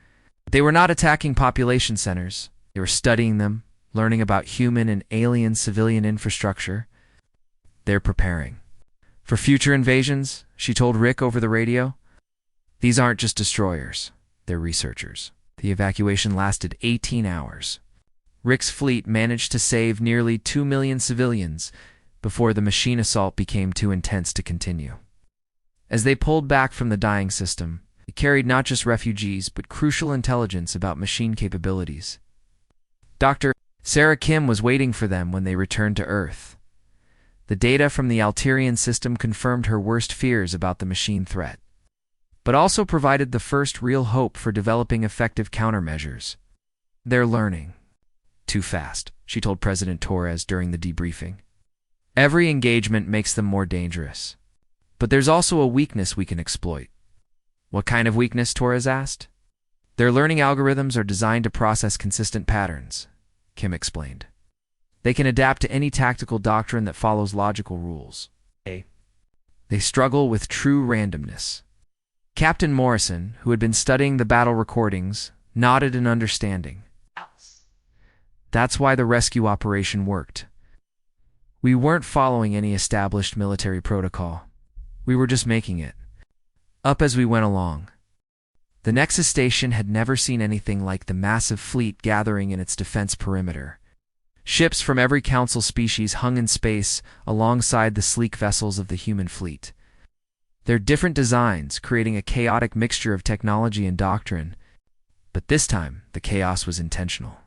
They were not attacking population centers. They were studying them, learning about human and alien civilian infrastructure. They're preparing for future invasions, she told Rick over the radio. These aren't just destroyers, they're researchers. The evacuation lasted 18 hours. Rick's fleet managed to save nearly 2 million civilians before the machine assault became too intense to continue. As they pulled back from the dying system, they carried not just refugees but crucial intelligence about machine capabilities. Dr. Sarah Kim was waiting for them when they returned to Earth. The data from the Alterian system confirmed her worst fears about the machine threat. but also provided the first real hope for developing effective countermeasures. "They're learning too fast," she told President Torres during the debriefing. "Every engagement makes them more dangerous. But there's also a weakness we can exploit." "What kind of weakness?" Torres asked. "Their learning algorithms are designed to process consistent patterns," Kim explained. "They can adapt to any tactical doctrine that follows logical rules. They struggle with true randomness." Captain Morrison, who had been studying the battle recordings, nodded in understanding. "That's why the rescue operation worked. We weren't following any established military protocol. We were just making it up as we went along." The Nexus station had never seen anything like the massive fleet gathering in its defense perimeter. Ships from every council species hung in space alongside the sleek vessels of the human fleet. Their different designs creating a chaotic mixture of technology and doctrine, but this time the chaos was intentional.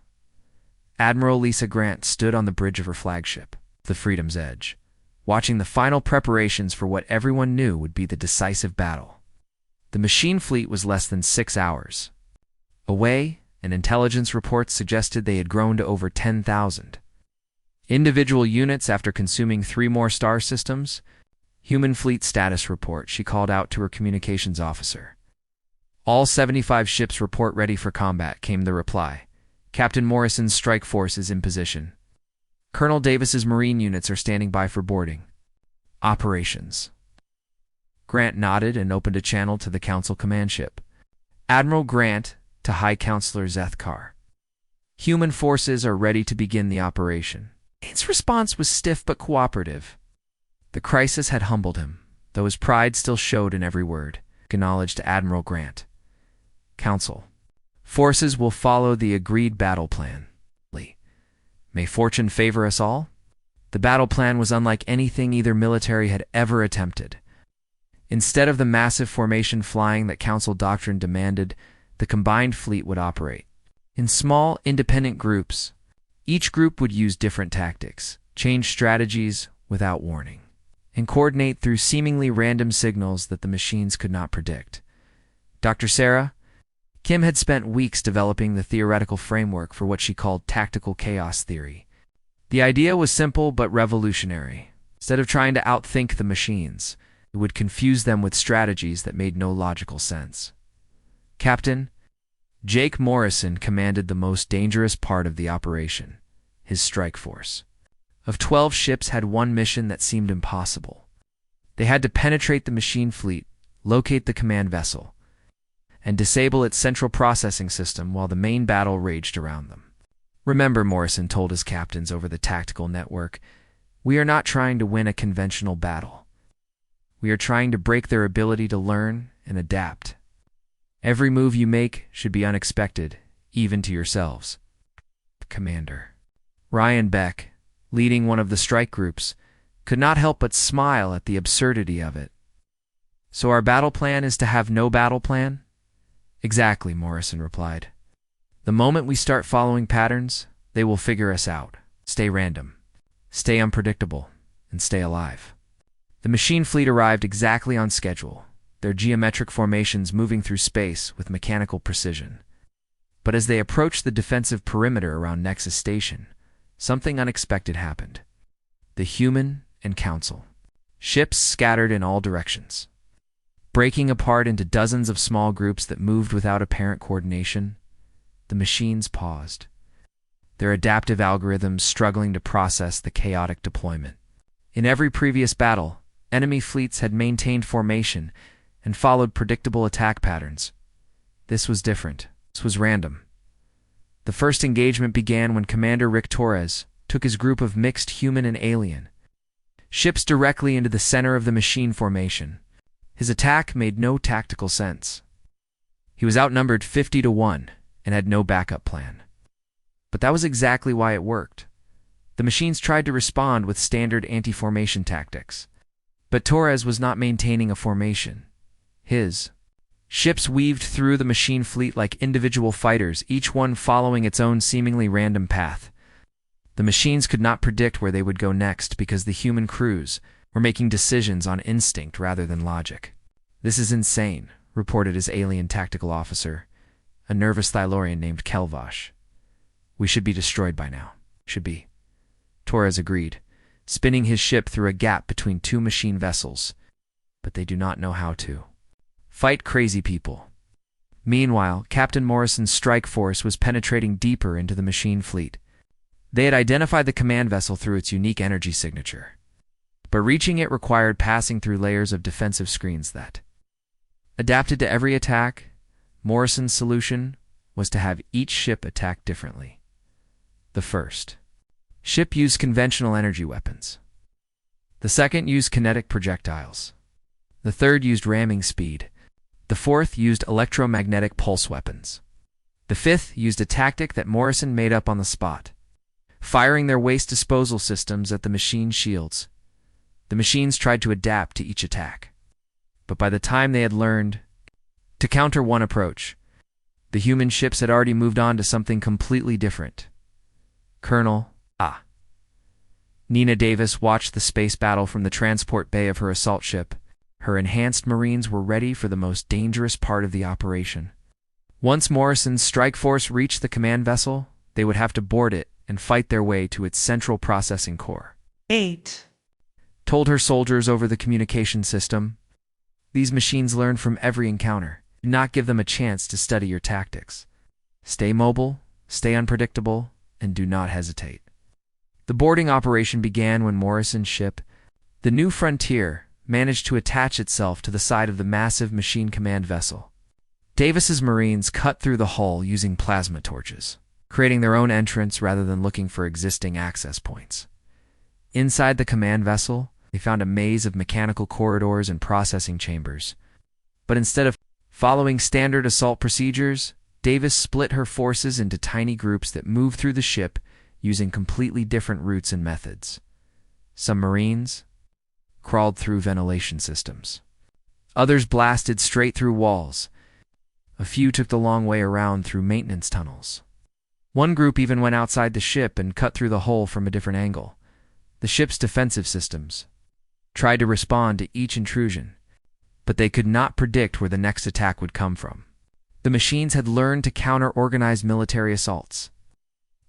Admiral Lisa Grant stood on the bridge of her flagship, the Freedom's Edge, watching the final preparations for what everyone knew would be the decisive battle. The machine fleet was less than 6 hours away, and intelligence reports suggested they had grown to over 10,000. Individual units after consuming 3 more star systems. "Human fleet status report," she called out to her communications officer. "All 75 ships report ready for combat," came the reply. "Captain Morrison's strike force is in position. Colonel Davis's Marine units are standing by for boarding. Operations." Grant nodded and opened a channel to the Council command ship. "Admiral Grant to High Counselor Zethkar. Human forces are ready to begin the operation." Its response was stiff but cooperative. The crisis had humbled him, though his pride still showed in every word. Acknowledged Admiral Grant. "Council. Forces will follow the agreed battle plan. May fortune favor us all." The battle plan was unlike anything either military had ever attempted. Instead of the massive formation flying that Council doctrine demanded, the combined fleet would operate in small, independent groups. Each group would use different tactics, change strategies without warning, and coordinate through seemingly random signals that the machines could not predict. Dr. Sarah, Kim had spent weeks developing the theoretical framework for what she called tactical chaos theory. The idea was simple but revolutionary. Instead of trying to outthink the machines, it would confuse them with strategies that made no logical sense. Captain Jake Morrison commanded the most dangerous part of the operation, his strike force. Of 12 ships had one mission that seemed impossible. They had to penetrate the machine fleet, locate the command vessel, and disable its central processing system while the main battle raged around them. "Remember," Morrison told his captains over the tactical network, "we are not trying to win a conventional battle. We are trying to break their ability to learn and adapt. Every move you make should be unexpected, even to yourselves." Commander Ryan Beck, leading one of the strike groups, could not help but smile at the absurdity of it. "So our battle plan is to have no battle plan?" "Exactly," Morrison replied. "The moment we start following patterns, they will figure us out. Stay random, stay unpredictable, and stay alive." The machine fleet arrived exactly on schedule, their geometric formations moving through space with mechanical precision. But as they approached the defensive perimeter around Nexus Station, something unexpected happened. The Human and Council ships scattered in all directions, breaking apart into dozens of small groups that moved without apparent coordination. The machines paused, their adaptive algorithms struggling to process the chaotic deployment. In every previous battle, enemy fleets had maintained formation and followed predictable attack patterns. This was different. This was random. The first engagement began when Commander Rick Torres took his group of mixed human and alien ships directly into the center of the machine formation. His attack made no tactical sense. He was outnumbered 50-1 and had no backup plan. But that was exactly why it worked. The machines tried to respond with standard anti-formation tactics. But Torres was not maintaining a formation. His ships weaved through the machine fleet like individual fighters, each one following its own seemingly random path. The machines could not predict where they would go next because the human crews were making decisions on instinct rather than logic. "This is insane," reported his alien tactical officer, a nervous Thylorian named Kelvosh. "We should be destroyed by now." "Should be." Torres agreed, spinning his ship through a gap between two machine vessels. "But they do not know how to fight crazy people." Meanwhile, Captain Morrison's strike force was penetrating deeper into the machine fleet. They had identified the command vessel through its unique energy signature, but reaching it required passing through layers of defensive screens that adapted to every attack. Morrison's solution was to have each ship attack differently. The first ship used conventional energy weapons. The second used kinetic projectiles. The third used ramming speed. The fourth used electromagnetic pulse weapons. The fifth used a tactic that Morrison made up on the spot, firing their waste disposal systems at the machine shields. The machines tried to adapt to each attack, but by the time they had learned to counter one approach, the human ships had already moved on to something completely different. Colonel Nina Davis watched the space battle from the transport bay of her assault ship. Her enhanced Marines were ready for the most dangerous part of the operation. Once Morrison's strike force reached the command vessel, they would have to board it and fight their way to its central processing core. 8. Told her soldiers over the communication system. These machines learn from every encounter. Do not give them a chance to study your tactics. Stay mobile, stay unpredictable, and do not hesitate. The boarding operation began when Morrison's ship, the New Frontier, managed to attach itself to the side of the massive machine command vessel. Davis's Marines cut through the hull using plasma torches, creating their own entrance rather than looking for existing access points. Inside the command vessel, they found a maze of mechanical corridors and processing chambers. But instead of following standard assault procedures, Davis split her forces into tiny groups that moved through the ship using completely different routes and methods. Some Marines crawled through ventilation systems. Others blasted straight through walls. A few took the long way around through maintenance tunnels. One group even went outside the ship and cut through the hull from a different angle. The ship's defensive systems tried to respond to each intrusion, but they could not predict where the next attack would come from. The machines had learned to counter organized military assaults,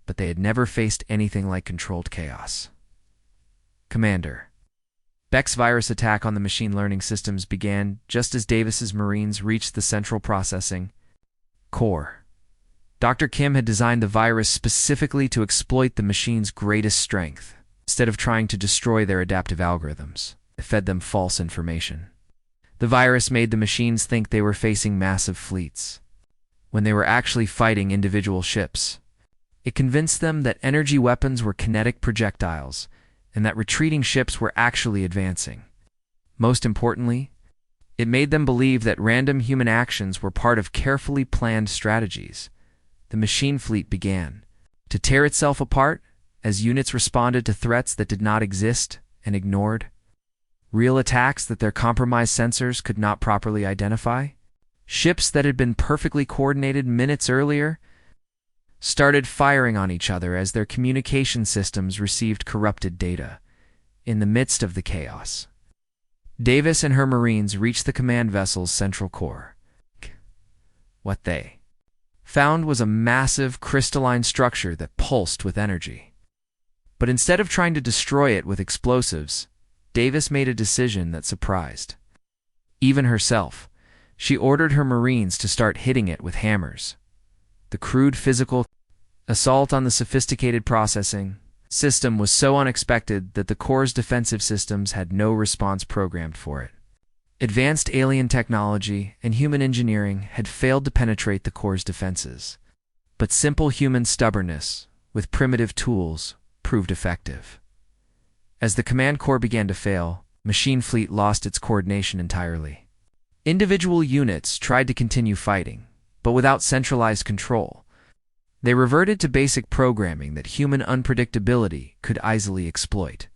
but they had never faced anything like controlled chaos. Commander Beck's virus attack on the machine learning systems began just as Davis's Marines reached the central processing core. Dr. Kim had designed the virus specifically to exploit the machine's greatest strength. Instead of trying to destroy their adaptive algorithms, it fed them false information. The virus made the machines think they were facing massive fleets, when they were actually fighting individual ships. It convinced them that energy weapons were kinetic projectiles, and that retreating ships were actually advancing. Most importantly, it made them believe that random human actions were part of carefully planned strategies. The machine fleet began to tear itself apart as units responded to threats that did not exist and ignored real attacks that their compromised sensors could not properly identify. Ships that had been perfectly coordinated minutes earlier started firing on each other as their communication systems received corrupted data. In the midst of the chaos, Davis and her Marines reached the command vessel's central core. What they found was a massive crystalline structure that pulsed with energy. But instead of trying to destroy it with explosives, Davis made a decision that surprised even herself. She ordered her Marines to start hitting it with hammers. The crude physical assault on the sophisticated processing system was so unexpected that the core's defensive systems had no response programmed for it. Advanced alien technology and human engineering had failed to penetrate the core's defenses, but simple human stubbornness, with primitive tools, proved effective. As the command core began to fail, Machine Fleet lost its coordination entirely. Individual units tried to continue fighting, but without centralized control. They reverted to basic programming that human unpredictability could easily exploit.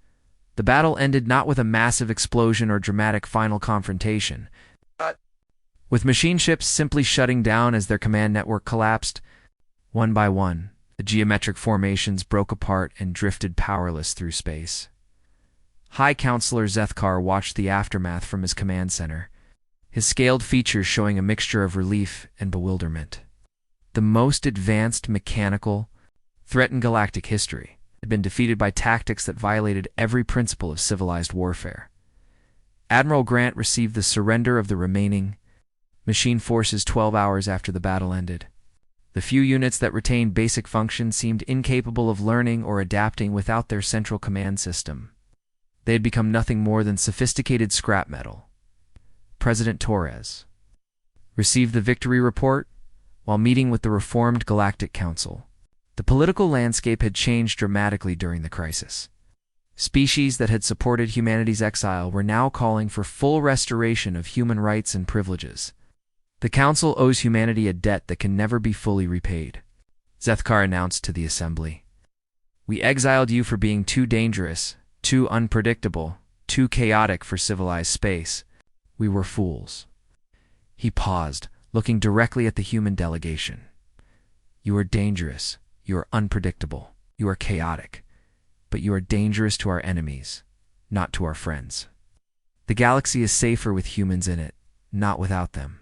The battle ended not with a massive explosion or dramatic final confrontation, but with machine ships simply shutting down as their command network collapsed. One by one, the geometric formations broke apart and drifted powerless through space. High Counselor Zethkar watched the aftermath from his command center. his scaled features showing a mixture of relief and bewilderment. The most advanced mechanical threat in galactic history had been defeated by tactics that violated every principle of civilized warfare. Admiral Grant received the surrender of the remaining machine forces 12 hours after the battle ended. The few units that retained basic functions seemed incapable of learning or adapting without their central command system. They had become nothing more than sophisticated scrap metal. President Torres received the victory report while meeting with the reformed Galactic Council. The political landscape had changed dramatically during the crisis. Species that had supported humanity's exile were now calling for full restoration of human rights and privileges. The Council owes humanity a debt that can never be fully repaid, Zethkar announced to the Assembly. We exiled you for being too dangerous, too unpredictable, too chaotic for civilized space. We were fools. He paused, looking directly at the human delegation. You are dangerous, you are unpredictable, you are chaotic, but you are dangerous to our enemies, not to our friends. The galaxy is safer with humans in it, not without them.